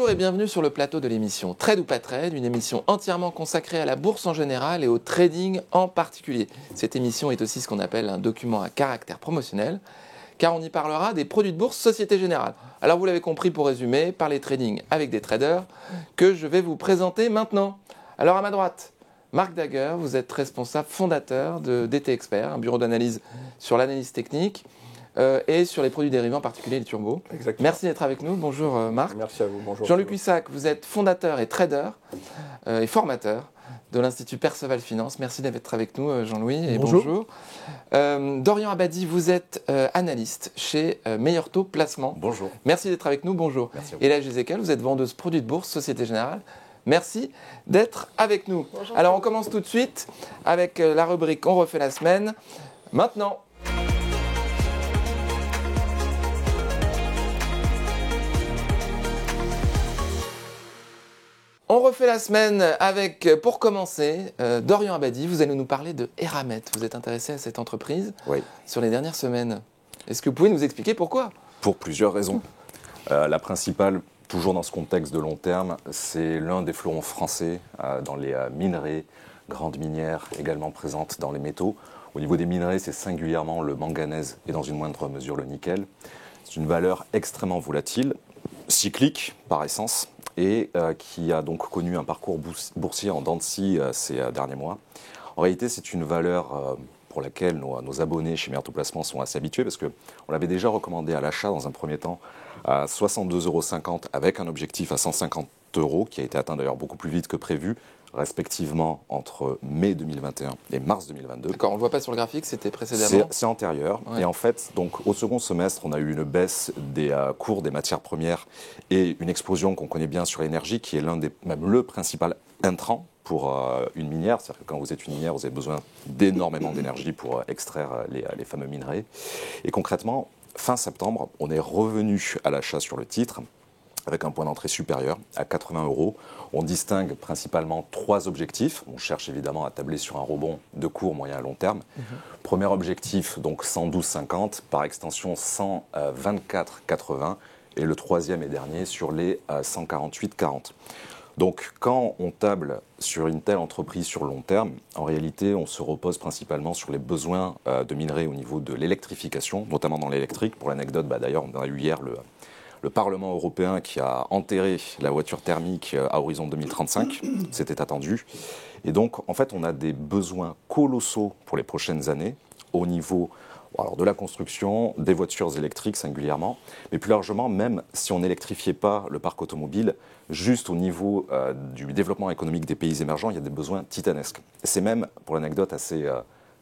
Bonjour et bienvenue sur le plateau de l'émission Trade ou pas Trade, une émission entièrement consacrée à la bourse en général et au trading en particulier. Cette émission est aussi ce qu'on appelle un document à caractère promotionnel, car on y parlera des produits de bourse Société Générale. Alors vous l'avez compris, pour résumer, parler trading avec des traders que je vais vous présenter maintenant. Alors à ma droite, Marc Daguerre, vous êtes responsable fondateur de DT Expert, un bureau d'analyse sur l'analyse technique et sur les produits dérivés, en particulier les turbos. Exactement. Merci d'être avec nous. Bonjour Marc. Merci à vous. Bonjour. Jean-Luc Huissac, vous êtes fondateur et trader et formateur de l'Institut Perceval Finance. Merci d'être avec nous, Jean-Louis. Et bonjour. Dorian Abadi, vous êtes analyste chez Meilleur Taux Placement. Bonjour. Merci d'être avec nous. Bonjour. Merci à vous. Et là, Gézékel, vous êtes vendeuse produits de bourse, Société Générale. Merci d'être avec nous. Bonjour. Alors, on commence tout de suite avec la rubrique On refait la semaine. Maintenant. On refait la semaine avec, pour commencer, Dorian Abadi. Vous allez nous parler de Eramet. Vous êtes intéressé à cette entreprise sur les dernières semaines. Est-ce que vous pouvez nous expliquer pourquoi ? Pour plusieurs raisons. La principale, toujours dans ce contexte de long terme, c'est l'un des fleurons français dans les minerais, grandes minières également présentes dans les métaux. Au niveau des minerais, c'est singulièrement le manganèse et dans une moindre mesure le nickel. C'est une valeur extrêmement volatile, cyclique par essence, et qui a donc connu un parcours boursier en dents de scie ces derniers mois. En réalité, c'est une valeur pour laquelle nos abonnés chez Meilleur Taux Placement sont assez habitués, parce qu'on l'avait déjà recommandé à l'achat dans un premier temps à 62,50 € avec un objectif à 150 €, qui a été atteint d'ailleurs beaucoup plus vite que prévu, respectivement entre mai 2021 et mars 2022. D'accord, on ne le voit pas sur le graphique, c'était précédemment. C'est antérieur. Ouais. Et en fait, donc, au second semestre, on a eu une baisse des cours des matières premières et une explosion qu'on connaît bien sur l'énergie, qui est même le principal intrant pour une minière. C'est-à-dire que quand vous êtes une minière, vous avez besoin d'énormément d'énergie pour extraire les fameux minerais. Et concrètement, fin septembre, on est revenu à l'achat sur le titre, avec un point d'entrée supérieur à 80 €. On distingue principalement trois objectifs. On cherche évidemment à tabler sur un rebond de court, moyen à long terme. Premier objectif, donc 112,50, par extension 124,80. Et le troisième et dernier sur les 148,40. Donc quand on table sur une telle entreprise sur le long terme, en réalité, on se repose principalement sur les besoins de minerais au niveau de l'électrification, notamment dans l'électrique. Pour l'anecdote, d'ailleurs, on a eu hier le Parlement européen qui a enterré la voiture thermique à horizon 2035, c'était attendu. Et donc, en fait, on a des besoins colossaux pour les prochaines années au niveau de la construction, des voitures électriques singulièrement, mais plus largement, même si on n'électrifiait pas le parc automobile, juste au niveau du développement économique des pays émergents, il y a des besoins titanesques. C'est même, pour l'anecdote, assez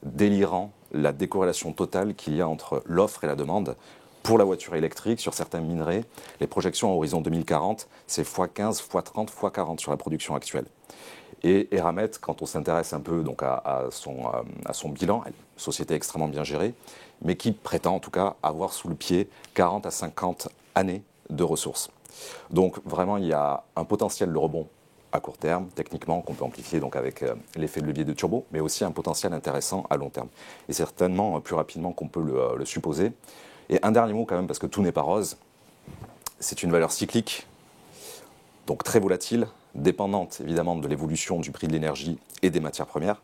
délirant, la décorrélation totale qu'il y a entre l'offre et la demande. Pour la voiture électrique, sur certains minerais, les projections à horizon 2040, c'est x15, x30, x40 sur la production actuelle. Et Eramet, quand on s'intéresse un peu donc à son bilan, une société extrêmement bien gérée, mais qui prétend en tout cas avoir sous le pied 40 à 50 années de ressources. Donc vraiment, il y a un potentiel de rebond à court terme, techniquement, qu'on peut amplifier donc avec l'effet de levier de turbo, mais aussi un potentiel intéressant à long terme. Et certainement plus rapidement qu'on peut le supposer. Et un dernier mot quand même, parce que tout n'est pas rose, c'est une valeur cyclique, donc très volatile, dépendante évidemment de l'évolution du prix de l'énergie et des matières premières.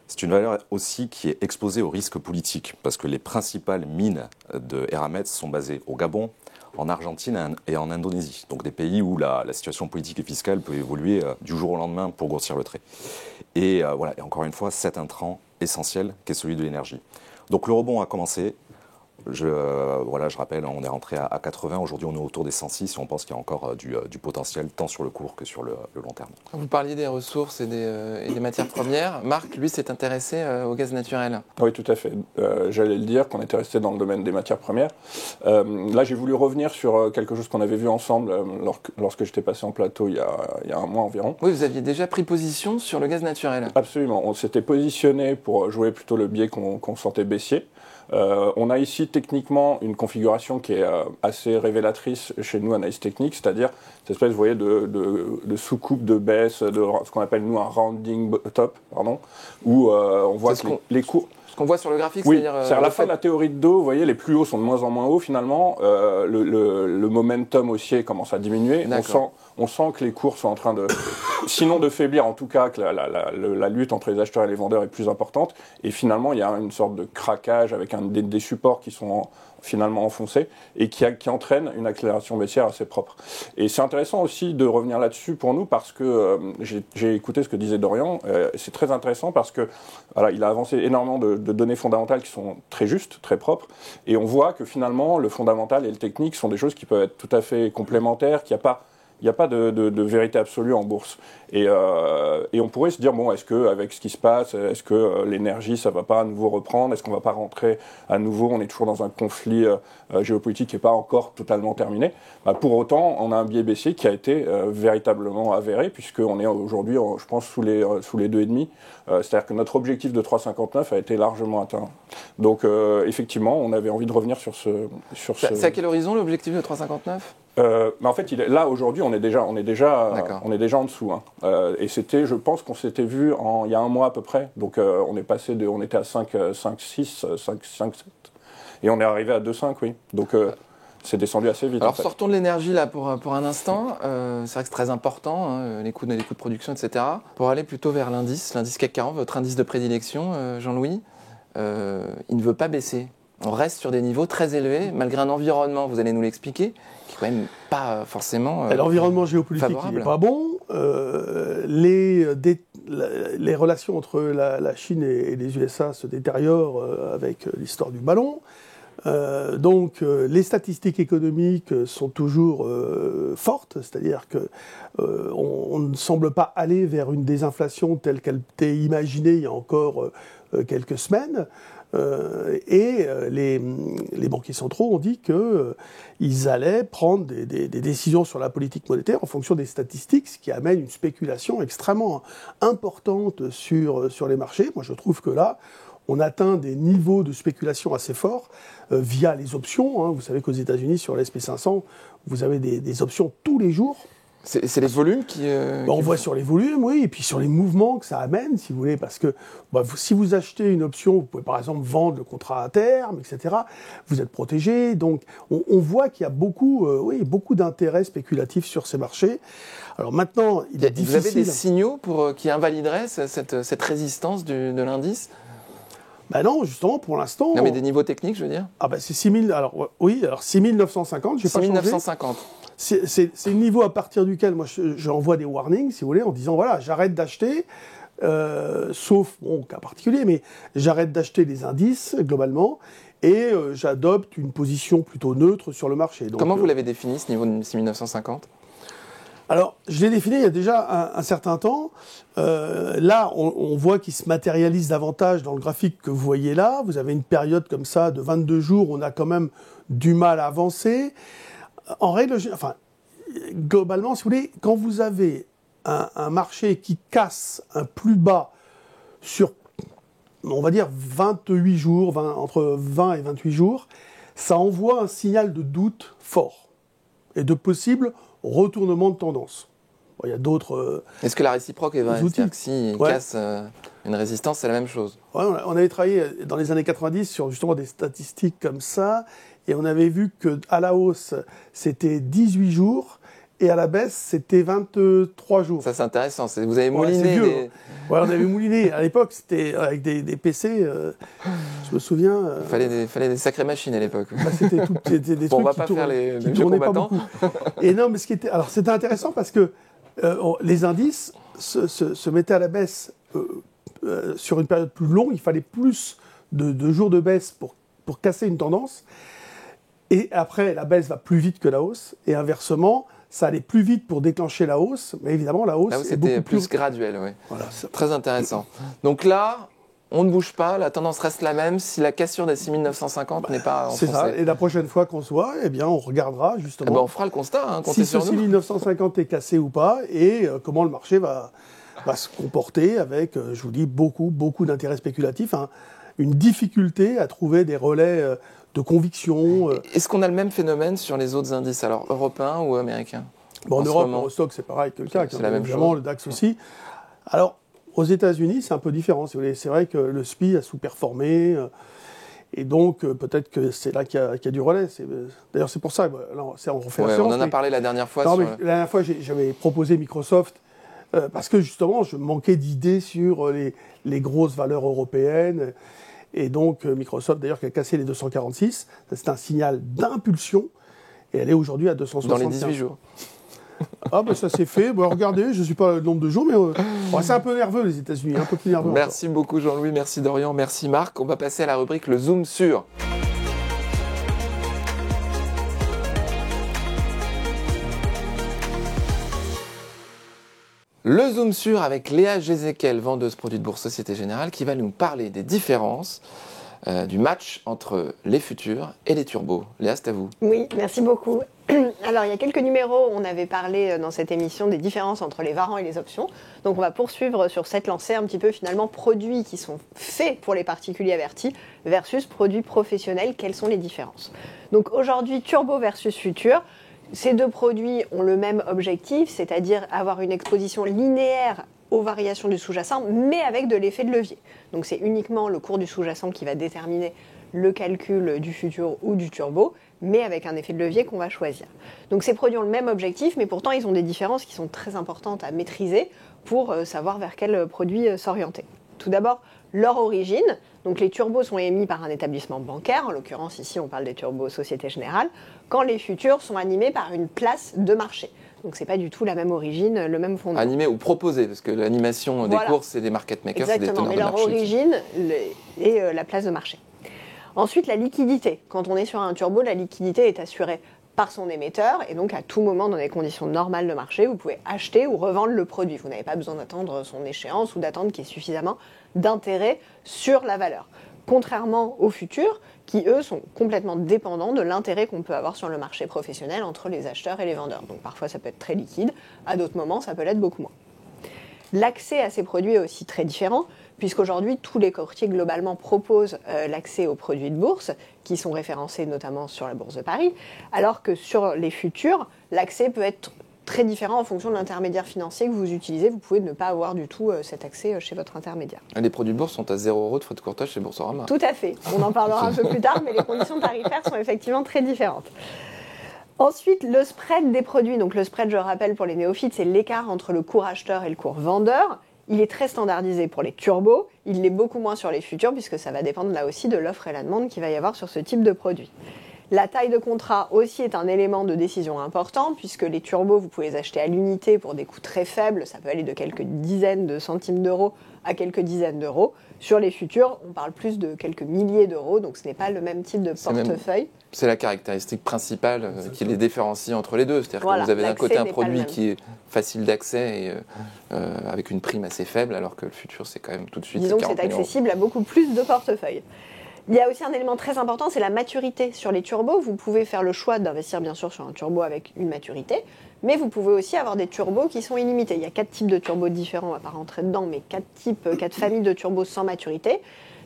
C'est une valeur aussi qui est exposée au risque politique, parce que les principales mines de Eramet sont basées au Gabon, en Argentine et en Indonésie, donc des pays où la situation politique et fiscale peut évoluer du jour au lendemain pour grossir le trait. Et voilà, et encore une fois, cet intrant essentiel qui est celui de l'énergie. Donc le rebond a commencé. Je rappelle, on est rentré à 80, aujourd'hui on est autour des 106 et on pense qu'il y a encore du potentiel tant sur le court que sur le long terme. Vous parliez des ressources et des matières premières. Marc, lui, s'est intéressé au gaz naturel. Oui, tout à fait. J'allais le dire qu'on était resté dans le domaine des matières premières. Là, j'ai voulu revenir sur quelque chose qu'on avait vu ensemble lorsque j'étais passé en plateau il y a un mois environ. Oui, vous aviez déjà pris position sur le gaz naturel. Absolument. On s'était positionné pour jouer plutôt le biais qu'on sentait baissier. On a ici techniquement une configuration qui est assez révélatrice chez nous, analyse technique, c'est-à-dire cette espèce, vous voyez, de sous-coupe de baisse, de ce qu'on appelle nous un rounding top, où on voit que les cours... Ce qu'on voit sur le graphique, Oui, c'est-à-dire... c'est à la fin de la théorie de dos, vous voyez, les plus hauts sont de moins en moins hauts finalement. Le momentum haussier commence à diminuer. On sent que les cours sont en train de, sinon de faiblir, en tout cas que la lutte entre les acheteurs et les vendeurs est plus importante. Et finalement, il y a une sorte de craquage avec des supports qui sont finalement enfoncés et qui entraîne une accélération baissière assez propre. Et c'est intéressant aussi de revenir là-dessus pour nous parce que j'ai écouté ce que disait Dorian. C'est très intéressant parce que voilà, il a avancé énormément de données fondamentales qui sont très justes, très propres. Et on voit que finalement, le fondamental et le technique sont des choses qui peuvent être tout à fait complémentaires, qu'il n'y a pas de vérité absolue en bourse. Et on pourrait se dire, bon, est-ce qu'avec ce qui se passe, est-ce que l'énergie, ça ne va pas à nouveau reprendre? Est-ce qu'on ne va pas rentrer à nouveau? On est toujours dans un conflit géopolitique qui n'est pas encore totalement terminé. Pour autant, on a un biais baissier qui a été véritablement avéré, puisqu'on est aujourd'hui, je pense, sous les 2,5. C'est-à-dire que notre objectif de 3,59 a été largement atteint. Donc, effectivement, on avait envie de revenir sur ce... C'est à quel horizon l'objectif de 3,59 ? Mais en fait, là aujourd'hui, on est déjà en dessous. Hein. Et c'était, je pense qu'on s'était vu il y a un mois à peu près. Donc on était à 5,6, 5,7, et on est arrivé à 2,5, oui. Donc c'est descendu assez vite. Alors sortons de l'énergie là pour un instant. C'est vrai que c'est très important, hein, les coûts de production, etc. Pour aller plutôt vers l'indice CAC 40, votre indice de prédilection, Jean-Louis, il ne veut pas baisser. On reste sur des niveaux très élevés, malgré un environnement, vous allez nous l'expliquer, qui est quand même pas forcément l'environnement géopolitique n'est pas bon. Les relations entre la Chine et les USA se détériorent avec l'histoire du ballon. Donc les statistiques économiques sont toujours fortes, c'est-à-dire que on ne semble pas aller vers une désinflation telle qu'elle était imaginée il y a encore quelques semaines. Les banquiers centraux ont dit qu'ils allaient prendre des décisions sur la politique monétaire en fonction des statistiques, ce qui amène une spéculation extrêmement importante sur les marchés. Moi, je trouve que là, on atteint des niveaux de spéculation assez forts via les options. Hein. Vous savez qu'aux États-Unis, sur l'S&P 500, vous avez des options tous les jours. C'est les volumes qui... on voit sur les volumes, oui, et puis sur les mouvements que ça amène, si vous voulez, parce que si vous achetez une option, vous pouvez par exemple vendre le contrat à terme, etc. Vous êtes protégé, donc on voit qu'il y a beaucoup d'intérêt spéculatif sur ces marchés. Alors maintenant, il est difficile... Vous avez des signaux qui invalideraient cette résistance de l'indice ? Non, justement, pour l'instant... Non, mais des niveaux techniques, je veux dire. C'est 6 950, je n'ai pas changé. 6950. C'est le niveau à partir duquel moi j'envoie des warnings, si vous voulez, en disant voilà, j'arrête d'acheter, sauf cas particulier, mais j'arrête d'acheter les indices globalement et j'adopte une position plutôt neutre sur le marché. Donc, comment vous l'avez défini ce niveau de 6950 ? Alors, je l'ai défini il y a déjà un certain temps. Là, on voit qu'il se matérialise davantage dans le graphique que vous voyez là. Vous avez une période comme ça de 22 jours, on a quand même du mal à avancer. En règle générale, globalement, si vous voulez, quand vous avez un marché qui casse un plus bas sur, on va dire, 28 jours, entre 20 et 28 jours, ça envoie un signal de doute fort et de possible retournement de tendance. Il y a d'autres... Est-ce que la réciproque est vraie ? C'est-à-dire que s'il casse une résistance, c'est la même chose ? On avait travaillé dans les années 90 sur justement des statistiques comme ça, et on avait vu qu'à la hausse, c'était 18 jours, et à la baisse, c'était 23 jours. Ça, c'est intéressant. Vous avez mouliné... on avait mouliné. À l'époque, c'était avec des PC, je me souviens... Il fallait des sacrées machines à l'époque. C'était des trucs on va pas faire les vieux combattants. Et non, mais c'était intéressant parce que les indices se mettaient à la baisse sur une période plus longue. Il fallait plus de jours de baisse pour casser une tendance. Et après, la baisse va plus vite que la hausse. Et inversement, ça allait plus vite pour déclencher la hausse. Mais évidemment, la hausse est beaucoup plus graduelle. Oui. Voilà, très intéressant. Donc là, on ne bouge pas, la tendance reste la même si la cassure des 6950 n'est pas enfoncée. C'est ça. Et la prochaine fois qu'on se voit, on regardera justement... on fera le constat, comptez si sur nous. Si ce 6950 est cassé ou pas, et comment le marché va se comporter avec, je vous dis, beaucoup d'intérêt spéculatif, une difficulté à trouver des relais de conviction. Est-ce qu'on a le même phénomène sur les autres indices, alors européens ou américains ? En Europe, l'Eurostock, c'est pareil que le CAC. C'est la même chose. Le DAX aussi. Alors, Aux États-Unis, c'est un peu différent. Si vous voulez. C'est vrai que le SPI a sous-performé. Et donc, peut-être que c'est là qu'il y a du relais. D'ailleurs, c'est pour ça. On refait Ouais, référence, on en a parlé la dernière fois. Non, mais la dernière fois, j'avais proposé Microsoft parce que justement, je manquais d'idées sur les grosses valeurs européennes. Et donc, Microsoft, d'ailleurs, qui a cassé les 246, c'est un signal d'impulsion. Et elle est aujourd'hui à 275. Dans les 18 jours. Ah, ben ça c'est fait. Bon, regardez, je ne suis pas le nombre de jours, mais c'est un peu nerveux, les États-Unis, un peu plus nerveux. Merci beaucoup, Jean-Louis. Merci, Dorian. Merci, Marc. On va passer à la rubrique Le Zoom sur. Le Zoom sur avec Léa Gézéquel, vendeuse produits de bourse Société Générale, qui va nous parler des différences du match entre les futurs et les turbos. Léa, c'est à vous. Oui, merci beaucoup. Alors, il y a quelques numéros, on avait parlé dans cette émission des différences entre les varants et les options. Donc, on va poursuivre sur cette lancée un petit peu finalement produits qui sont faits pour les particuliers avertis versus produits professionnels. Quelles sont les différences? Donc, aujourd'hui, turbo versus futur. Ces deux produits ont le même objectif, c'est-à-dire avoir une exposition linéaire aux variations du sous-jacent, mais avec de l'effet de levier. Donc c'est uniquement le cours du sous-jacent qui va déterminer le calcul du futur ou du turbo, mais avec un effet de levier qu'on va choisir. Donc ces produits ont le même objectif, mais pourtant ils ont des différences qui sont très importantes à maîtriser pour savoir vers quel produit s'orienter. Tout d'abord, leur origine. Donc les turbos sont émis par un établissement bancaire, en l'occurrence ici on parle des turbos Société Générale, quand les futurs sont animés par une place de marché. Donc c'est pas du tout la même origine, le même fondement. Animé ou proposé, parce que l'animation des courses, c'est des market makers, c'est des teneurs de marché. Exactement, mais leur origine est la place de marché. Ensuite, la liquidité. Quand on est sur un turbo, la liquidité est assurée par son émetteur, et donc à tout moment, dans les conditions normales de marché, vous pouvez acheter ou revendre le produit. Vous n'avez pas besoin d'attendre son échéance ou d'attendre qu'il y ait suffisamment d'intérêt sur la valeur. Contrairement aux futurs, qui eux sont complètement dépendants de l'intérêt qu'on peut avoir sur le marché professionnel entre les acheteurs et les vendeurs. Donc parfois ça peut être très liquide, à d'autres moments ça peut l'être beaucoup moins. L'accès à ces produits est aussi très différent, puisqu'aujourd'hui tous les courtiers globalement proposent l'accès aux produits de bourse, qui sont référencés notamment sur la Bourse de Paris, alors que sur les futurs, l'accès peut être très différent en fonction de l'intermédiaire financier que vous utilisez. Vous pouvez ne pas avoir du tout cet accès chez votre intermédiaire. Les produits de bourse sont à 0 € de frais de courtage chez Boursorama. Tout à fait. On en parlera un peu plus tard, mais les conditions tarifaires sont effectivement très différentes. Ensuite, le spread des produits. Donc le spread, je rappelle pour les néophytes, c'est l'écart entre le cours acheteur et le cours vendeur. Il est très standardisé pour les turbos, il l'est beaucoup moins sur les futurs, puisque ça va dépendre là aussi de l'offre et la demande qu'il va y avoir sur ce type de produit. La taille de contrat aussi est un élément de décision important, puisque les turbos, vous pouvez les acheter à l'unité pour des coûts très faibles, ça peut aller de quelques dizaines de centimes d'euros à quelques dizaines d'euros. Sur les futurs, on parle plus de quelques milliers d'euros, donc ce n'est pas le même type de portefeuille. C'est la caractéristique principale qui les différencie entre les deux. C'est-à-dire que vous avez d'un côté un produit qui est facile d'accès et avec une prime assez faible, alors que le futur, c'est quand même tout de suite 40 000 €. Disons que c'est accessible à beaucoup plus de portefeuilles. Il y a aussi un élément très important, c'est la maturité. Sur les turbos, vous pouvez faire le choix d'investir bien sûr sur un turbo avec une maturité, mais vous pouvez aussi avoir des turbos qui sont illimités. Il y a 4 types de turbos différents, on ne va pas rentrer dedans, mais 4 familles de turbos sans maturité.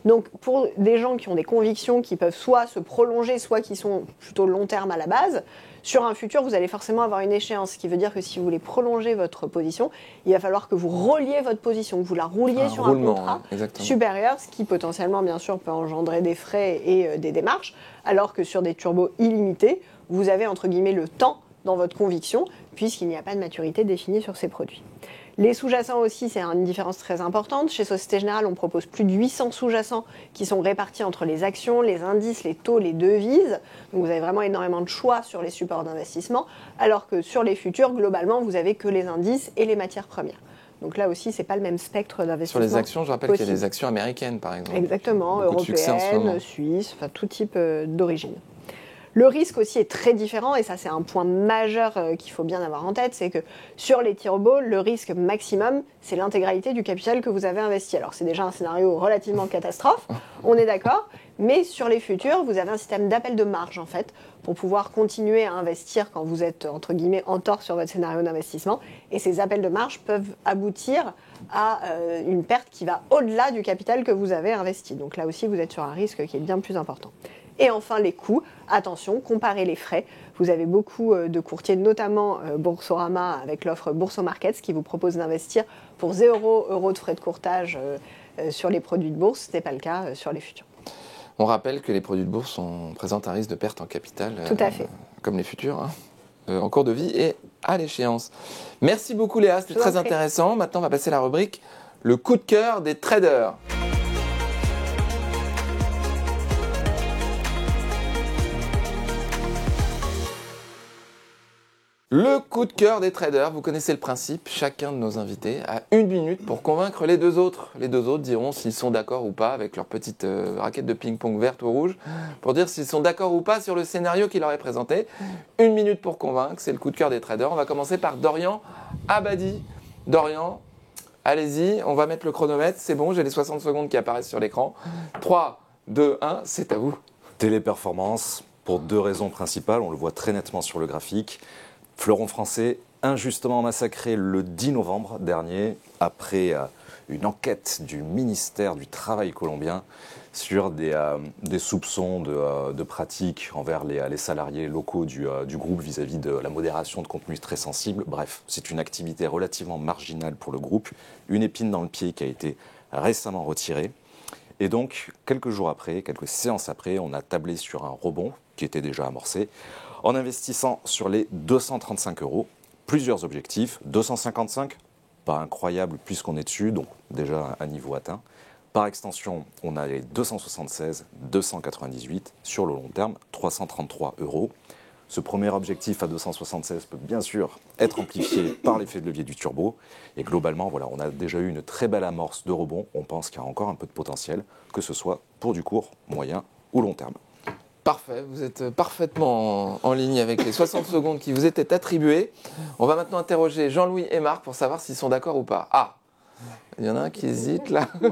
Donc pour des gens qui ont des convictions qui peuvent soit se prolonger, soit qui sont plutôt long terme à la base, sur un futur, vous allez forcément avoir une échéance, ce qui veut dire que si vous voulez prolonger votre position, il va falloir que vous reliez votre position, que vous la rouliez sur un contrat supérieur, ce qui potentiellement, bien sûr, peut engendrer des frais et des démarches, alors que sur des turbos illimités, vous avez, entre guillemets, le temps dans votre conviction, puisqu'il n'y a pas de maturité définie sur ces produits. Les sous-jacents aussi, c'est une différence très importante. Chez Société Générale, on propose plus de 800 sous-jacents qui sont répartis entre les actions, les indices, les taux, les devises. Donc vous avez vraiment énormément de choix sur les supports d'investissement, alors que sur les futurs, globalement, vous avez que les indices et les matières premières. Donc là aussi, c'est pas le même spectre d'investissement. Sur les actions, je rappelle qu'il y a des actions américaines, par exemple. Exactement, européennes, suisses, enfin tout type d'origine. Le risque aussi est très différent, et ça c'est un point majeur qu'il faut bien avoir en tête, c'est que sur les turbos, le risque maximum, c'est l'intégralité du capital que vous avez investi. Alors c'est déjà un scénario relativement catastrophe, on est d'accord, mais sur les futurs, vous avez un système d'appel de marge en fait, pour pouvoir continuer à investir quand vous êtes entre guillemets en tort sur votre scénario d'investissement, et ces appels de marge peuvent aboutir à une perte qui va au-delà du capital que vous avez investi. Donc là aussi, vous êtes sur un risque qui est bien plus important. Et enfin, les coûts. Attention, comparez les frais. Vous avez beaucoup de courtiers, notamment Boursorama avec l'offre Bourso Markets qui vous propose d'investir pour 0 € de frais de courtage sur les produits de bourse. Ce n'est pas le cas sur les futurs. On rappelle que les produits de bourse présentent un risque de perte en capital. Tout à fait. Comme les futurs, en cours de vie et à l'échéance. Merci beaucoup Léa, c'était très intéressant. Maintenant, on va passer à la rubrique le coup de cœur des traders. Le coup de cœur des traders, vous connaissez le principe, chacun de nos invités a 1 minute pour convaincre les deux autres. Les deux autres diront s'ils sont d'accord ou pas avec leur petite raquette de ping-pong verte ou rouge, pour dire s'ils sont d'accord ou pas sur le scénario qui leur est présenté. 1 minute pour convaincre, c'est le coup de cœur des traders. On va commencer par Dorian Abadi. Dorian, allez-y, on va mettre le chronomètre, c'est bon, j'ai les 60 secondes qui apparaissent sur l'écran. 3, 2, 1, c'est à vous. Téléperformance, pour 2 raisons principales, on le voit très nettement sur le graphique. Fleuron français, injustement massacré le 10 novembre dernier, après une enquête du ministère du Travail colombien sur des soupçons de pratiques envers les salariés locaux du groupe vis-à-vis de la modération de contenus très sensibles. Bref, c'est une activité relativement marginale pour le groupe, une épine dans le pied qui a été récemment retirée. Et donc, quelques jours après, quelques séances après, on a tablé sur un rebond qui était déjà amorcé, en investissant sur les 235 €. Plusieurs objectifs, 255, pas incroyable puisqu'on est dessus, donc déjà un niveau atteint. Par extension, on a les 276, 298, sur le long terme, 333 €. Ce premier objectif à 276 peut bien sûr être amplifié par l'effet de levier du turbo. Et globalement, voilà, on a déjà eu une très belle amorce de rebond. On pense qu'il y a encore un peu de potentiel, que ce soit pour du court, moyen ou long terme. Parfait, vous êtes parfaitement en ligne avec les 60 secondes qui vous étaient attribuées. On va maintenant interroger Jean-Louis et Marc pour savoir s'ils sont d'accord ou pas. Ah, il y en a un qui hésite là. Ouais.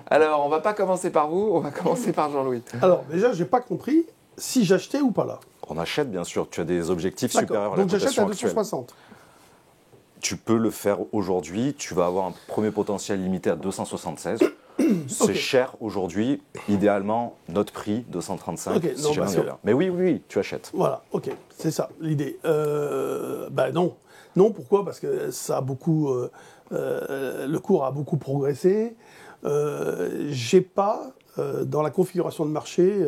Alors, on va pas commencer par vous, on va commencer par Jean-Louis. Alors, déjà, j'ai pas compris si j'achetais ou pas là. On achète, bien sûr. Tu as des objectifs supérieurs à la donc j'achète cotation à 260. actuelle. Tu peux le faire aujourd'hui. Tu vas avoir un premier potentiel limité à 276. C'est cher aujourd'hui. Idéalement, notre prix, 235. Okay, si jamais il y a. Mais oui, tu achètes. Voilà, ok, c'est ça l'idée. Non. Non, pourquoi ? Parce que ça a beaucoup, le cours a beaucoup progressé. J'ai pas, dans la configuration de marché,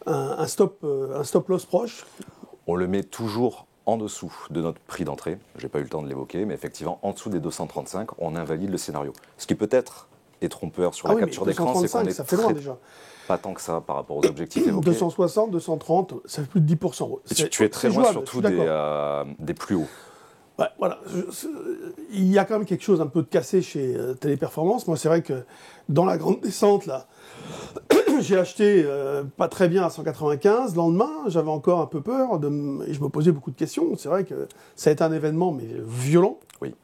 un stop loss proche. On le met toujours en dessous de notre prix d'entrée. Je n'ai pas eu le temps de l'évoquer, mais effectivement, en dessous des 235, on invalide le scénario. Ce qui peut-être est trompeur sur la capture d'écran, c'est qu'on est ça fait loin déjà. Pas tant que ça par rapport aux objectifs évoqués. 260, 230, ça fait plus de 10%. Tu es très loin surtout des plus hauts. Ouais, voilà. Il y a quand même quelque chose un peu de cassé chez Téléperformance. Moi, c'est vrai que dans la grande descente, là, j'ai acheté pas très bien à 195. Le lendemain, j'avais encore un peu peur et je me posais beaucoup de questions. C'est vrai que ça a été un événement mais violent. Oui.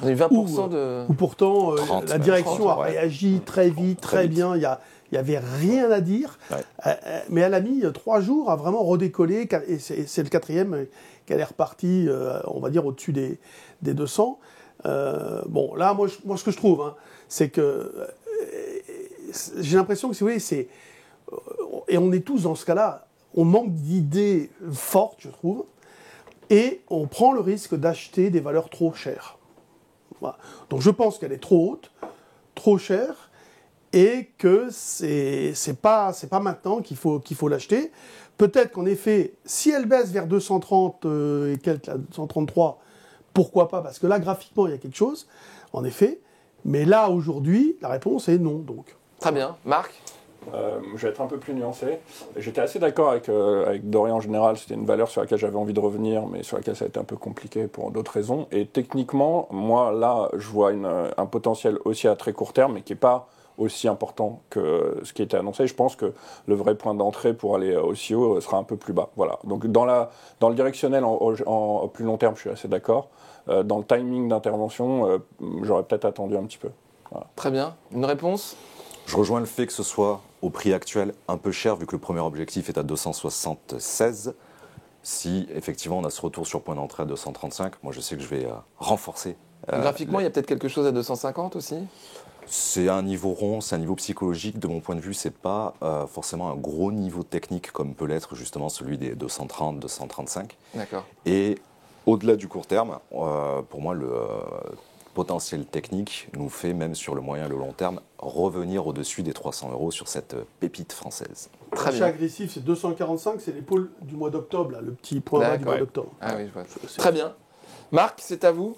On a eu 20% de... Où pourtant, 30, la direction 30, a réagi très vite, très bien. Il n'y avait rien à dire. Ouais. Mais elle a mis 3 jours à vraiment redécoller. Et c'est le 4e qu'elle est repartie, on va dire, au-dessus des 200. Bon, là, moi, ce que je trouve, c'est que j'ai l'impression que, si vous voulez, et on est tous dans ce cas-là, on manque d'idées fortes, je trouve, et on prend le risque d'acheter des valeurs trop chères. Voilà. Donc je pense qu'elle est trop haute, trop chère, et que c'est pas maintenant qu'il faut l'acheter. Peut-être qu'en effet, si elle baisse vers 230 et quelques, 233, pourquoi pas ? Parce que là, graphiquement, il y a quelque chose, en effet. Mais là, aujourd'hui, la réponse est non, donc. Très bien. Marc ? Je vais être un peu plus nuancé. J'étais assez d'accord avec Dorian en général. C'était une valeur sur laquelle j'avais envie de revenir, mais sur laquelle ça a été un peu compliqué pour d'autres raisons. Et techniquement, moi, là, je vois un potentiel aussi à très court terme, mais qui n'est pas aussi important que ce qui était annoncé. Je pense que le vrai point d'entrée pour aller aussi haut sera un peu plus bas. Voilà. Donc dans le directionnel en plus long terme, je suis assez d'accord. Dans le timing d'intervention, j'aurais peut-être attendu un petit peu. Voilà. Très bien. Une réponse ? Je rejoins le fait que ce soit au prix actuel un peu cher, vu que le premier objectif est à 276. Si effectivement on a ce retour sur point d'entrée à 235, moi je sais que je vais renforcer. Graphiquement, il y a peut-être quelque chose à 250 aussi ? C'est un niveau rond, c'est un niveau psychologique. De mon point de vue, c'est pas forcément un gros niveau technique comme peut l'être justement celui des 230, 235. D'accord. Et au-delà du court terme, pour moi, le potentiel technique nous fait, même sur le moyen et le long terme, revenir au-dessus des 300 € sur cette pépite française. Très L'achat bien. agressif, c'est 245, c'est l'épaule du mois d'octobre, là, le petit point bas du mois D'accord. d'octobre. Ah oui, je vois. Très bien. Marc, c'est à vous.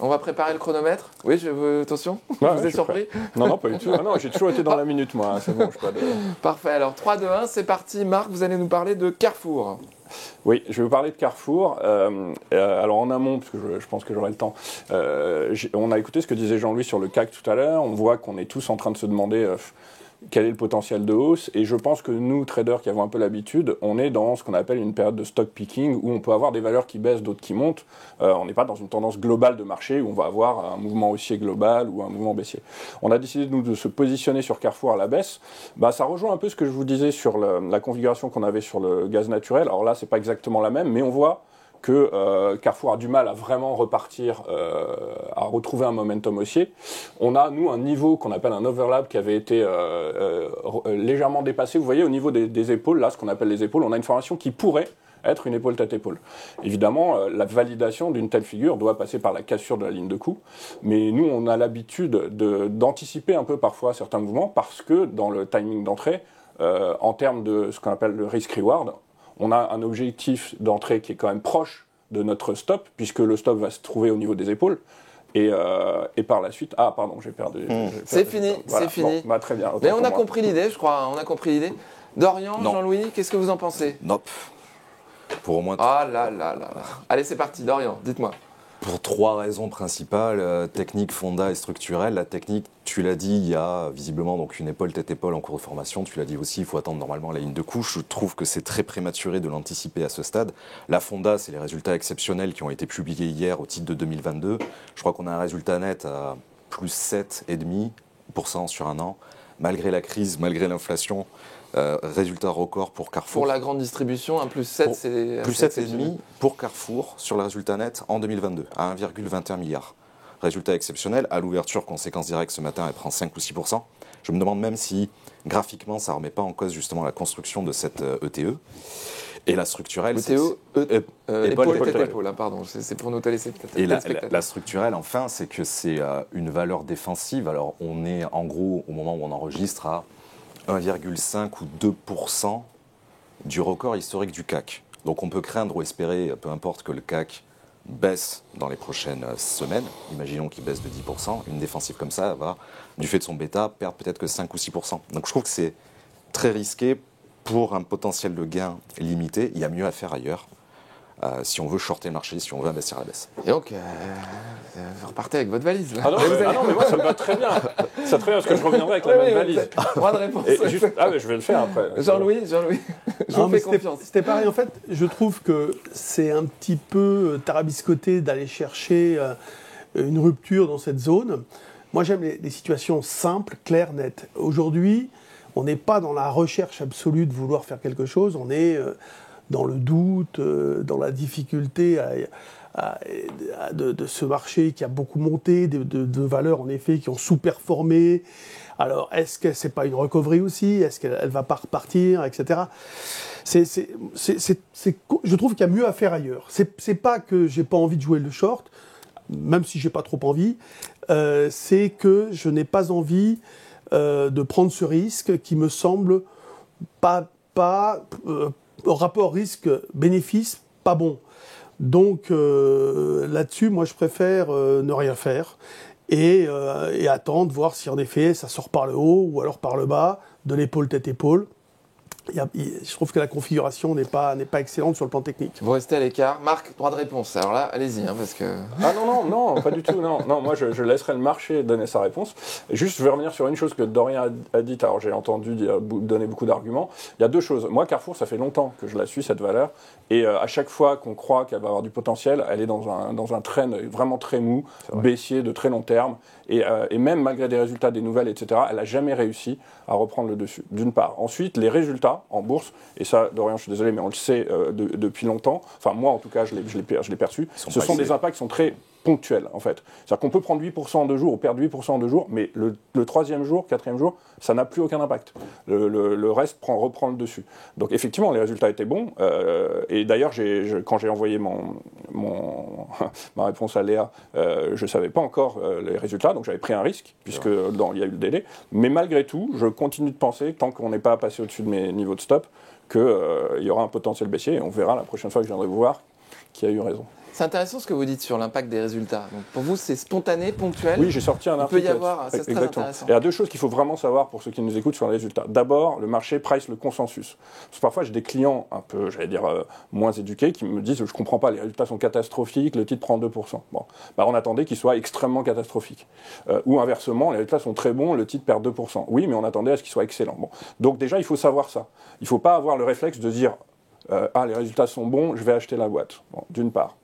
On va préparer le chronomètre. Oui, attention, Ouais, vous je êtes suis surpris. Non, pas du tout. Ah non, j'ai toujours été dans la minute, moi. C'est bon, je suis pas de... Parfait, alors 3, 2, 1, c'est parti. Marc, vous allez nous parler de Carrefour. Oui, je vais vous parler de Carrefour. Alors en amont, parce que je pense que j'aurai le temps, on a écouté ce que disait Jean-Louis sur le CAC tout à l'heure. On voit qu'on est tous en train de se demander quel est le potentiel de hausse. Et je pense que nous, traders qui avons un peu l'habitude, on est dans ce qu'on appelle une période de stock picking où on peut avoir des valeurs qui baissent, d'autres qui montent. On n'est pas dans une tendance globale de marché où on va avoir un mouvement haussier global ou un mouvement baissier. On a décidé, nous, de se positionner sur Carrefour à la baisse. Ça rejoint un peu ce que je vous disais sur la configuration qu'on avait sur le gaz naturel. Alors là, c'est pas exactement la même, mais on voit que Carrefour a du mal à vraiment repartir, à retrouver un momentum haussier. On a, nous, un niveau qu'on appelle un overlap qui avait été légèrement dépassé. Vous voyez, au niveau des épaules, là, ce qu'on appelle les épaules, on a une formation qui pourrait être une épaule tête épaule. Évidemment, la validation d'une telle figure doit passer par la cassure de la ligne de coup, mais nous, on a l'habitude d'anticiper un peu parfois certains mouvements parce que dans le timing d'entrée, en termes de ce qu'on appelle le risk-reward, on a un objectif d'entrée qui est quand même proche de notre stop, puisque le stop va se trouver au niveau des épaules. Et par la suite... Ah, pardon, j'ai perdu. C'est fini, Voilà. c'est fini. Bon, très bien. Mais on a compris l'idée, je crois. On a compris l'idée. Dorian, Non. Jean-Louis, qu'est-ce que vous en pensez? Nope. Pour au moins Ah là là là là. Allez, c'est parti, Dorian, dites-moi. Pour 3 raisons principales, technique, fonda et structurelle. La technique, tu l'as dit, il y a visiblement donc une épaule, tête-épaule en cours de formation. Tu l'as dit aussi, il faut attendre normalement la ligne de couche. Je trouve que c'est très prématuré de l'anticiper à ce stade. La fonda, c'est les résultats exceptionnels qui ont été publiés hier au titre de 2022. Je crois qu'on a un résultat net à plus 7,5% sur un an. Malgré la crise, malgré l'inflation, résultat record pour Carrefour. Pour la grande distribution, un plus 7, Pour- c'est... Plus c'est 7,5 pour Carrefour sur le résultat net en 2022, à 1,21 milliard. Résultat exceptionnel. À l'ouverture, conséquence directe, ce matin, elle prend 5 ou 6%. Je me demande même si, graphiquement, ça ne remet pas en cause justement la construction de cette ETE. Et la structurelle... Le Théo, épaule, épaule, tête, épaule. épaule, hein, pardon, c'est pour nos téléspectateurs. Et la structurelle, enfin, c'est que c'est une valeur défensive. Alors, on est en gros, au moment où on enregistre, à 1,5 ou 2% du record historique du CAC. Donc, on peut craindre ou espérer, peu importe, que le CAC baisse dans les prochaines semaines. Imaginons qu'il baisse de 10%. Une défensive comme ça va, du fait de son bêta, perdre peut-être que 5 ou 6%. Donc, je trouve que c'est très risqué pour un potentiel de gain limité. Il y a mieux à faire ailleurs. Si on veut shorter le marché, si on veut investir à la baisse. Et donc, vous repartez avec votre valise, là. Ah non, mais moi, ça me va très bien. Ça très bien, parce que je reviendrai avec la même valise. Droit de réponse. Et juste... Ah, mais je vais le faire après. Jean-Louis, je Non, vous mais fais confiance. C'était pareil. En fait, je trouve que c'est un petit peu tarabiscoté d'aller chercher une rupture dans cette zone. Moi, j'aime les situations simples, claires, nettes. Aujourd'hui, on n'est pas dans la recherche absolue de vouloir faire quelque chose. On est dans le doute, dans la difficulté de ce marché qui a beaucoup monté, de valeurs en effet qui ont sous-performé. Alors, est-ce que c'est pas une recovery aussi? Est-ce qu'elle va pas repartir, etc. Je trouve qu'il y a mieux à faire ailleurs. C'est pas que j'ai pas envie de jouer le short, même si j'ai pas trop envie. C'est que je n'ai pas envie de prendre ce risque qui me semble pas rapport risque-bénéfice pas bon. Donc là-dessus, moi je préfère ne rien faire et attendre, voir si en effet ça sort par le haut ou alors par le bas, de l'épaule tête-épaule. Je trouve que la configuration n'est pas excellente sur le plan technique. Vous restez à l'écart. Marc, droit de réponse. Alors là, allez-y, hein, parce que... Ah non, pas du tout. Non, moi je laisserai le marché donner sa réponse. Et juste, je vais revenir sur une chose que Dorian a dit. Alors j'ai entendu donner beaucoup d'arguments. Il y a deux choses. Moi, Carrefour, ça fait longtemps que je la suis, cette valeur. Et à chaque fois qu'on croit qu'elle va avoir du potentiel, elle est dans un trend vraiment très mou, baissier, de très long terme. Et même malgré des résultats, des nouvelles, etc., elle n'a jamais réussi à reprendre le dessus, d'une part. Ensuite, les résultats en bourse, et ça, Dorian, je suis désolé, mais on le sait depuis longtemps, enfin moi en tout cas, je l'ai perçu, ce sont des impacts qui sont très ponctuel, en fait. C'est-à-dire qu'on peut prendre 8% en 2 jours ou perdre 8% en 2 jours, mais le 3e jour, 4e jour, ça n'a plus aucun impact. Le reste reprend le dessus. Donc effectivement, les résultats étaient bons. Et d'ailleurs, quand j'ai envoyé ma réponse à Léa, je ne savais pas encore les résultats, donc j'avais pris un risque, puisque il y a eu le délai. Mais malgré tout, je continue de penser, tant qu'on n'est pas passé au-dessus de mes niveaux de stop, qu'il y aura un potentiel baissier, et on verra la prochaine fois que je viendrai vous voir qui a eu raison. C'est intéressant ce que vous dites sur l'impact des résultats. Donc pour vous, c'est spontané, ponctuel. Oui, j'ai sorti un article. Il peut y avoir, ça c'est très intéressant. Il y a 2 choses qu'il faut vraiment savoir pour ceux qui nous écoutent sur les résultats. D'abord, le marché price le consensus. Parce que parfois, j'ai des clients un peu, j'allais dire, moins éduqués qui me disent « je ne comprends pas, les résultats sont catastrophiques, le titre prend 2%. » Bon, on attendait qu'ils soient extrêmement catastrophiques. Ou inversement, les résultats sont très bons, le titre perd 2%. Oui, mais on attendait à ce qu'ils soient excellents. Bon. Donc déjà, il faut savoir ça. Il ne faut pas avoir le réflexe de dire les résultats sont bons, je vais acheter la boîte, d'une part.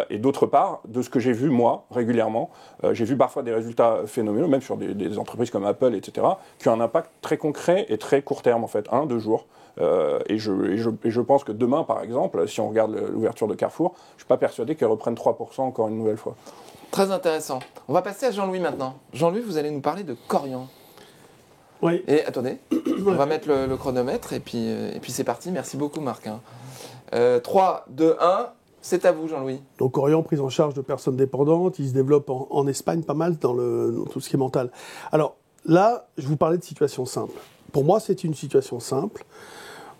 Et d'autre part, de ce que j'ai vu, moi, régulièrement, j'ai vu parfois des résultats phénoménaux, même sur des entreprises comme Apple, etc., qui ont un impact très concret et très court terme, en fait, 1-2 jours. Et je pense que demain, par exemple, si on regarde l'ouverture de Carrefour, je ne suis pas persuadé qu'elle reprenne 3% encore une nouvelle fois. Très intéressant. On va passer à Jean-Louis maintenant. Jean-Louis, vous allez nous parler de Korian. Oui. Et attendez, on va mettre le chronomètre et puis c'est parti. Merci beaucoup Marc. 3, 2, 1, c'est à vous Jean-Louis. Donc Korian, prise en charge de personnes dépendantes, il se développe en Espagne pas mal dans tout ce qui est mental. Alors là, je vous parlais de situation simple. Pour moi, c'est une situation simple.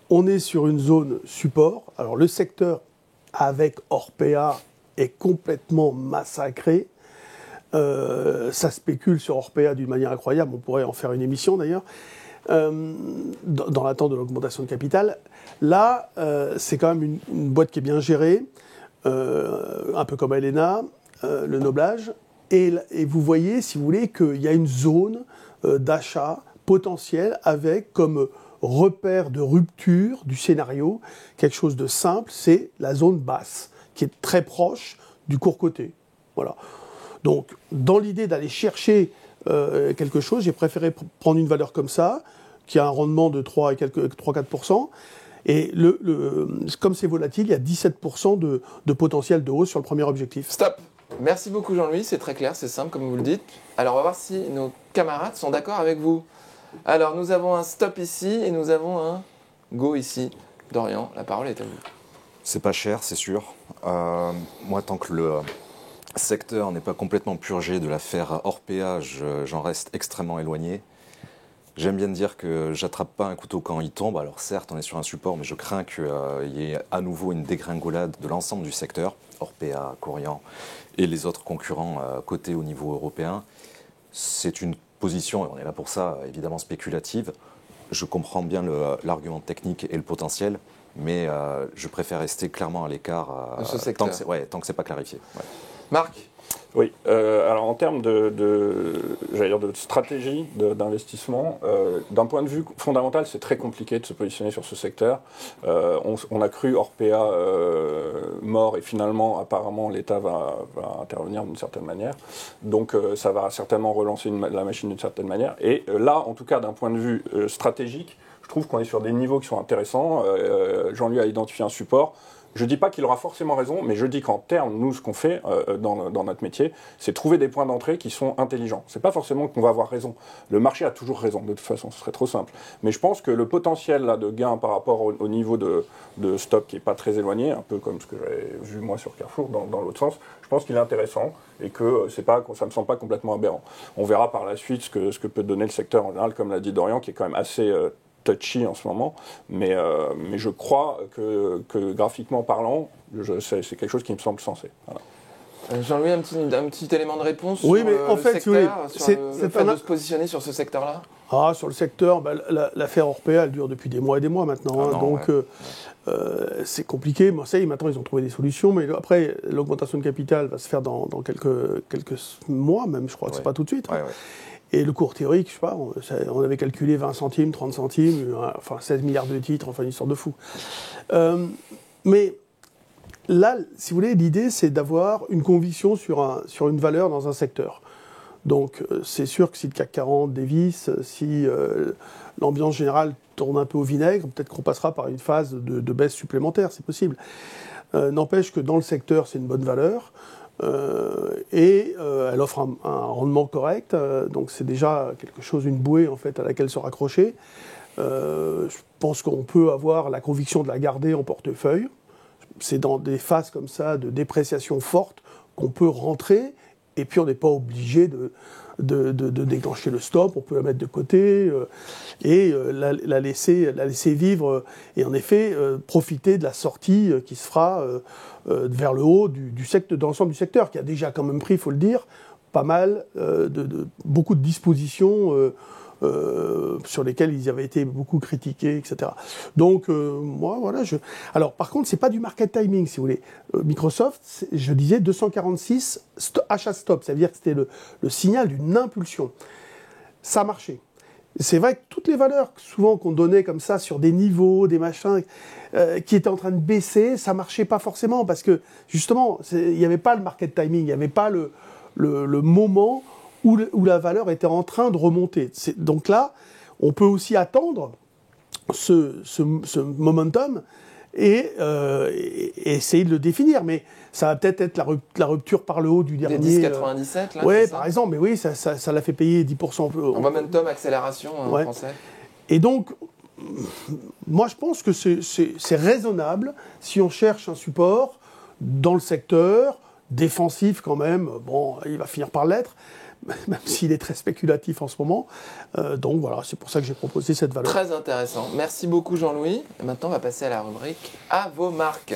On est sur une zone support. Alors le secteur avec Orpea est complètement massacré. Ça spécule sur Orpea d'une manière incroyable, on pourrait en faire une émission d'ailleurs, dans l'attente de l'augmentation de capital. Là, c'est quand même une boîte qui est bien gérée, un peu comme Elena, le Noblage, et vous voyez, si vous voulez, qu'il y a une zone d'achat potentielle avec comme repère de rupture du scénario quelque chose de simple, c'est la zone basse, qui est très proche du court côté. Voilà. Donc, dans l'idée d'aller chercher quelque chose, j'ai préféré prendre une valeur comme ça, qui a un rendement de 3-4%. Et comme c'est volatile, il y a 17% de potentiel de hausse sur le premier objectif. Stop. Merci beaucoup Jean-Louis, c'est très clair, c'est simple comme vous le dites. Alors, on va voir si nos camarades sont d'accord avec vous. Alors, nous avons un stop ici et nous avons un go ici. Dorian, la parole est à vous. C'est pas cher, c'est sûr. Moi, tant que le secteur n'est pas complètement purgé de l'affaire Orpea, j'en reste extrêmement éloigné. J'aime bien dire que j'attrape pas un couteau quand il tombe. Alors certes, on est sur un support, mais je crains qu'il y ait à nouveau une dégringolade de l'ensemble du secteur, Orpea, Korian et les autres concurrents cotés au niveau européen. C'est une position, et on est là pour ça, évidemment spéculative. Je comprends bien l'argument technique et le potentiel, mais je préfère rester clairement à l'écart de ce secteur. Tant que c'est pas clarifié. Ouais. Marc. Oui, alors en termes de stratégie d'investissement, d'un point de vue fondamental, c'est très compliqué de se positionner sur ce secteur. On a cru Orpea mort et finalement, apparemment, l'État va intervenir d'une certaine manière. Donc ça va certainement relancer la machine d'une certaine manière. Et là, en tout cas, d'un point de vue stratégique, je trouve qu'on est sur des niveaux qui sont intéressants. Jean-Louis a identifié un support. Je ne dis pas qu'il aura forcément raison, mais je dis qu'en termes, nous, ce qu'on fait dans notre métier, c'est trouver des points d'entrée qui sont intelligents. Ce n'est pas forcément qu'on va avoir raison. Le marché a toujours raison, de toute façon, ce serait trop simple. Mais je pense que le potentiel là, de gain par rapport au niveau de stop qui n'est pas très éloigné, un peu comme ce que j'avais vu moi sur Carrefour, dans l'autre sens, je pense qu'il est intéressant et que ça ne me semble pas complètement aberrant. On verra par la suite ce que peut donner le secteur en général, comme l'a dit Dorian, qui est quand même assez touchy en ce moment, mais je crois que graphiquement parlant, c'est quelque chose qui me semble sensé. Voilà. Jean-Louis, un petit élément de réponse oui, sur mais en fait, secteur, oui, sur le fait de se positionner sur ce secteur-là. Sur le secteur, l'affaire Orpea, elle dure depuis des mois et des mois maintenant. Donc, c'est compliqué. Marseille, maintenant, ils ont trouvé des solutions. Mais après, l'augmentation de capital va se faire dans quelques mois, même, je crois que c'est pas tout de suite. Ouais. Et le cours théorique, je sais pas, on avait calculé 20 centimes, 30 centimes, enfin 16 milliards de titres, enfin une histoire de fou. Mais là, si vous voulez, l'idée, c'est d'avoir une conviction sur une valeur dans un secteur. Donc, c'est sûr que si le CAC 40 dévisse, si l'ambiance générale tourne un peu au vinaigre, peut-être qu'on passera par une phase de baisse supplémentaire, c'est possible. N'empêche que dans le secteur, c'est une bonne valeur. et elle offre un rendement correct, donc c'est déjà quelque chose, une bouée en fait à laquelle se raccrocher. Je pense qu'on peut avoir la conviction de la garder en portefeuille. C'est dans des phases comme ça de dépréciation forte qu'on peut rentrer, et puis on n'est pas obligé de déclencher le stop, on peut la mettre de côté et la laisser vivre et en effet profiter de la sortie qui se fera vers le haut du secteur, de l'ensemble du secteur, qui a déjà quand même pris, il faut le dire, pas mal, beaucoup de dispositions sur lesquelles ils avaient été beaucoup critiqués, etc. Donc, moi, voilà. Alors, par contre, c'est pas du market timing, si vous voulez. Microsoft, je disais 246 achat stop, ça veut dire que c'était le signal d'une impulsion. Ça a marché. C'est vrai que toutes les valeurs, souvent qu'on donnait comme ça sur des niveaux, des machins, qui étaient en train de baisser, ça marchait pas forcément parce que justement, il n'y avait pas le market timing, il n'y avait pas le moment où la valeur était en train de remonter. Donc là, on peut aussi attendre ce momentum et essayer de le définir. Mais ça va peut-être être la rupture par le haut du dernier... Des 10,97 là. Oui, par exemple, mais oui, ça l'a fait payer 10%. En momentum, accélération en français. Et donc, moi je pense que c'est raisonnable si on cherche un support dans le secteur, défensif quand même, bon, il va finir par l'être, même s'il est très spéculatif en ce moment. Donc voilà, c'est pour ça que j'ai proposé cette valeur. Très intéressant. Merci beaucoup Jean-Louis. Et maintenant, on va passer à la rubrique « À vos marques ».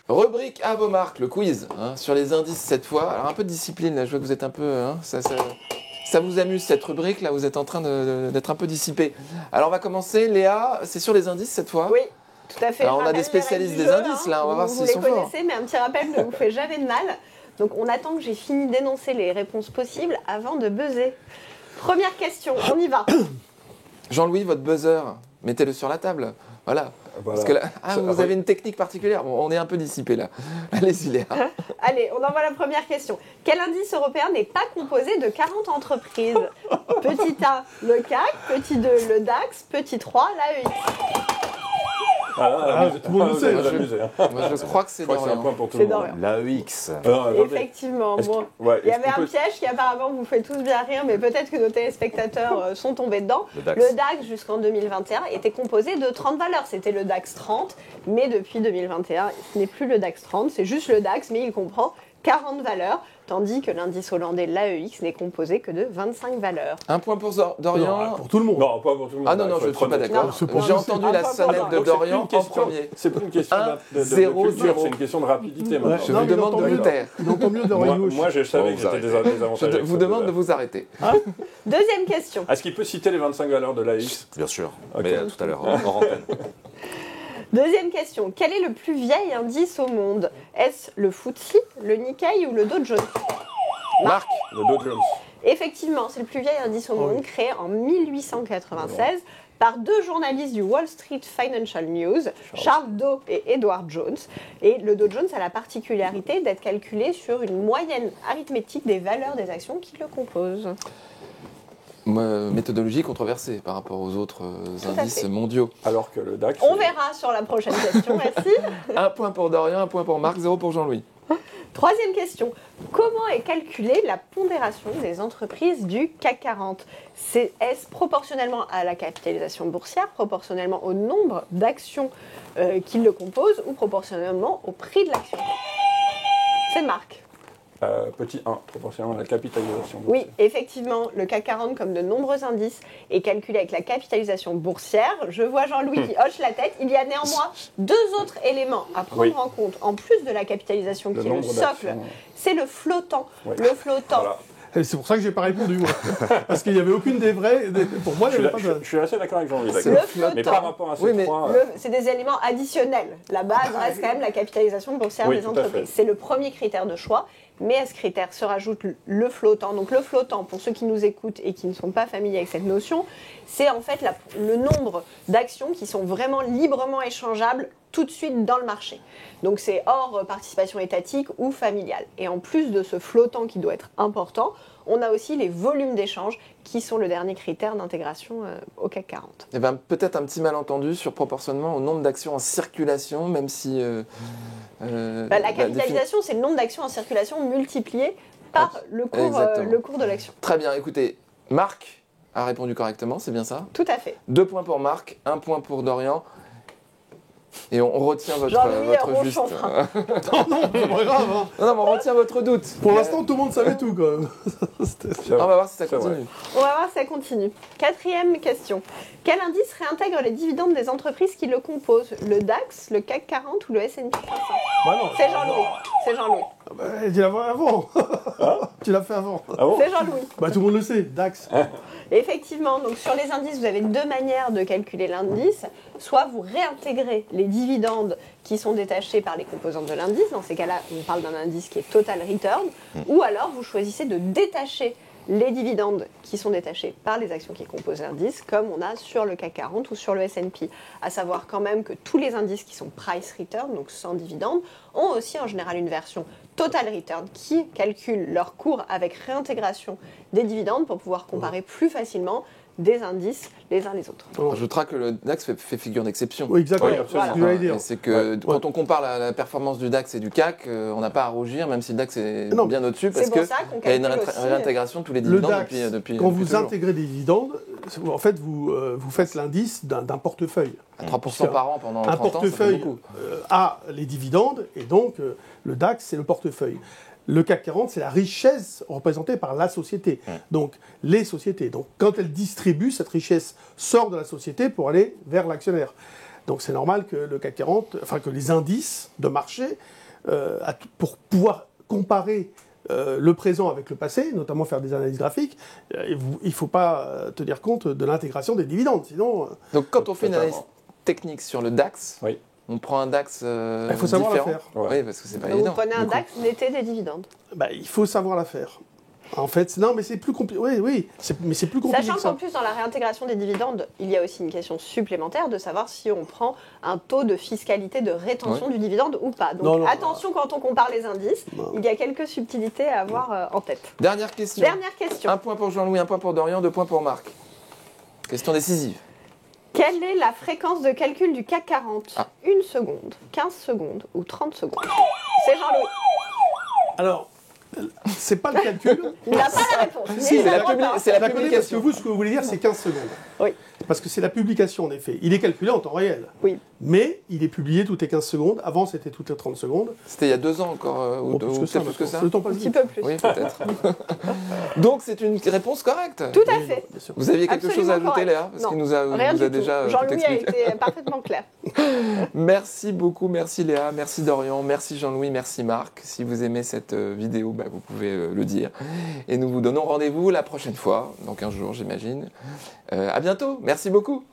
Rubrique à vos marques, le quiz, sur les indices cette fois. Alors un peu de discipline, là, je vois que vous êtes un peu... ça vous amuse cette rubrique, là, vous êtes en train d'être un peu dissipé. Alors on va commencer, Léa, c'est sur les indices cette fois. Oui, tout à fait. Alors on a des spécialistes des indices, là, on va voir s'ils sont forts. Vous les connaissez, mais un petit rappel ne vous fait jamais de mal. Donc on attend que j'ai fini d'énoncer les réponses possibles avant de buzzer. Première question, on y va. Jean-Louis, votre buzzer, mettez-le sur la table. Voilà. Parce que là, vous avez une technique particulière. Bon, on est un peu dissipé là. Allez-y, Léa. Allez, on envoie la première question. Quel indice européen n'est pas composé de 40 entreprises? Petit A, le CAC. Petit 2, le DAX. Petit 3, l'AEX. Tout le monde le sait. Moi, je crois que c'est Dorian. C'est Dorian. L'AEX. Effectivement. Bon. Il y avait un piège qui apparemment vous fait tous bien rire, mais peut-être que nos téléspectateurs sont tombés dedans. Le DAX, jusqu'en 2021, était composé de 30 valeurs. C'était le DAX 30, mais depuis 2021, ce n'est plus le DAX 30, c'est juste le DAX, mais il comprend 40 valeurs, tandis que l'indice hollandais, l'AEX, n'est composé que de 25 valeurs. Un point pour Dorian. Non, pour tout le monde. Non, pas pour tout le monde. Ah non, je ne suis pas d'accord. Non. J'ai entendu la sonnette de Dorian en premier. C'est plus une question de 0, culture, 0. c'est une question de rapidité maintenant. Je vous demande de vous taire. Il entend mieux Dorian. Moi, je savais que j'étais désavantage. Je vous demande de vous arrêter. Deuxième question. Est-ce qu'il peut citer les 25 valeurs de l'AX? Bien sûr, Ok. mais tout à l'heure, hors antenne. Deuxième question. Quel est le plus vieil indice au monde? Est-ce le FTSE, le Nikkei ou le Dow Jones? Marc. Le Dow Jones. Effectivement, c'est le plus vieil indice au monde, créé en 1896 par deux journalistes du Wall Street Financial News, Charles Dow et Edward Jones. Et le Dow Jones a la particularité d'être calculé sur une moyenne arithmétique des valeurs des actions qui le composent. Méthodologie controversée par rapport aux autres indices mondiaux. Alors que le DAX... On verra sur la prochaine question, merci. Un point pour Dorian, un point pour Marc, 0 pour Jean-Louis. Troisième question. Comment est calculée la pondération des entreprises du CAC 40 ? Est-ce proportionnellement à la capitalisation boursière, proportionnellement au nombre d'actions qui le composent ou proportionnellement au prix de l'action ? C'est Marc. Petit 1, proportionnellement à la capitalisation. Oui, effectivement, le CAC 40, comme de nombreux indices, est calculé avec la capitalisation boursière. Je vois Jean-Louis qui hoche la tête. Il y a néanmoins deux autres éléments à prendre en compte, en plus de la capitalisation qui est le socle. C'est le flottant. Ouais. Le flottant. Voilà. Et c'est pour ça que j'ai pas répondu, moi. Parce qu'il n'y avait aucune des vraies. Pour moi, il n'y avait pas de... Je suis assez d'accord avec Jean-Louis. Le flottant. Mais par rapport à ces trois... C'est des éléments additionnels. La base reste quand même la capitalisation boursière des entreprises. C'est le premier critère de choix. Mais à ce critère se rajoute le flottant. Donc le flottant, pour ceux qui nous écoutent et qui ne sont pas familiers avec cette notion, c'est en fait le nombre d'actions qui sont vraiment librement échangeables tout de suite dans le marché. Donc c'est hors participation étatique ou familiale. Et en plus de ce flottant qui doit être important, On a aussi les volumes d'échange qui sont le dernier critère d'intégration au CAC 40. Eh ben, peut-être un petit malentendu sur proportionnement au nombre d'actions en circulation, même si... La capitalisation, c'est le nombre d'actions en circulation multiplié par le cours de l'action. Très bien, écoutez, Marc a répondu correctement, c'est bien ça? Tout à fait. 2 points pour Marc, 1 point pour Dorian. Et on retient votre juste. Non, c'est pas grave. Hein. Non, mais on retient votre doute. Pour l'instant, tout le monde savait tout, quand même. On va voir si ça continue. On va voir si ça continue. 4e question. Quel indice réintègre les dividendes des entreprises qui le composent? Le DAX, le CAC 40 ou le S&P 500? Bah non. C'est Jean-Louis. C'est Jean-Louis. Bah, tu l'as fait avant. Tu l'as fait avant. Ah bon? C'est Jean-Louis. Bah, tout le monde le sait, DAX. Effectivement, donc sur les indices, vous avez 2 manières de calculer l'indice. Soit vous réintégrez les dividendes qui sont détachés par les composantes de l'indice. Dans ces cas-là, on parle d'un indice qui est total return. Ou alors, vous choisissez de détacher les dividendes qui sont détachés par les actions qui composent l'indice, comme on a sur le CAC 40 ou sur le S&P. À savoir quand même que tous les indices qui sont price return, donc sans dividendes, ont aussi en général une version total return qui calcule leur cours avec réintégration des dividendes pour pouvoir comparer plus facilement des indices les uns les autres. On ajoutera que le DAX fait figure d'exception. Oui, exactement. Oui, C'est ce que absolument. je voulais dire. Et c'est que quand on compare la performance du DAX et du CAC, on n'a pas à rougir, même si le DAX est Non. bien au-dessus, C'est parce pour qu'il ça qu'on y a une calcule aussi, réintégration de tous les Le dividendes DAX, depuis quand vous toujours. intégrez des dividendes, en fait, vous faites l'indice d'un portefeuille. À 3% par an pendant Un 30 ans, ça fait portefeuille beaucoup. a les dividendes, et donc le DAX, c'est le portefeuille. Le CAC 40, c'est la richesse représentée par la société. Donc, les sociétés. Donc, quand elles distribuent, cette richesse sort de la société pour aller vers l'actionnaire. Donc, c'est normal que le CAC 40, enfin, que les indices de marché, pour pouvoir comparer le présent avec le passé, notamment faire des analyses graphiques, il ne faut pas tenir compte de l'intégration des dividendes. Sinon, Donc quand on fait une analyse technique sur le DAX, Oui. on prend un DAX il faut savoir la différent. faire. Oui, parce que c'est pas Donc évident. vous prenez un du coup. DAX netté des dividendes. il faut savoir la faire. En fait, non, mais c'est plus compliqué. Oui, mais c'est plus compliqué Sachant que ça. qu'en plus, dans la réintégration des dividendes, il y a aussi une question supplémentaire de savoir si on prend un taux de fiscalité de rétention du dividende ou pas. Donc Non, attention quand on compare les indices, Non. il y a quelques subtilités à avoir en tête. Dernière question. Dernière question. 1 point pour Jean-Louis, 1 point pour Dorian, 2 points pour Marc. Question décisive. Quelle est la fréquence de calcul du CAC 40 Ah. 1 seconde, 15 secondes ou 30 secondes? C'est Jean-Louis. Alors, c'est pas le calcul. Il n'a pas la réponse. mais Si, il c'est a la le droit de publi- pas. c'est la D'accord, publication. parce que vous, ce que vous voulez dire, c'est 15 secondes. Oui. Parce que c'est la publication, en effet. Il est calculé en temps réel. Oui. Mais il est publié toutes les 15 secondes. Avant, c'était toutes les 30 secondes. C'était il y a 2 ans encore, ou Plus peut-être que ça, plus que ça. Le temps passe Un petit vite. peu plus. Oui, peut-être. Donc c'est une réponse correcte. Tout à fait. Bien sûr. Vous aviez quelque chose à Absolument ajouter, correct. Léa? Parce Non. qu'il nous a Rien vous a du déjà tout. tout Jean-Louis a expliqué. été parfaitement clair. Merci beaucoup, merci Léa, merci Dorian, merci Jean-Louis, merci Marc. Si vous aimez cette vidéo, vous pouvez le dire. Et nous vous donnons rendez-vous la prochaine fois, dans 15 jours j'imagine. À bientôt, merci beaucoup.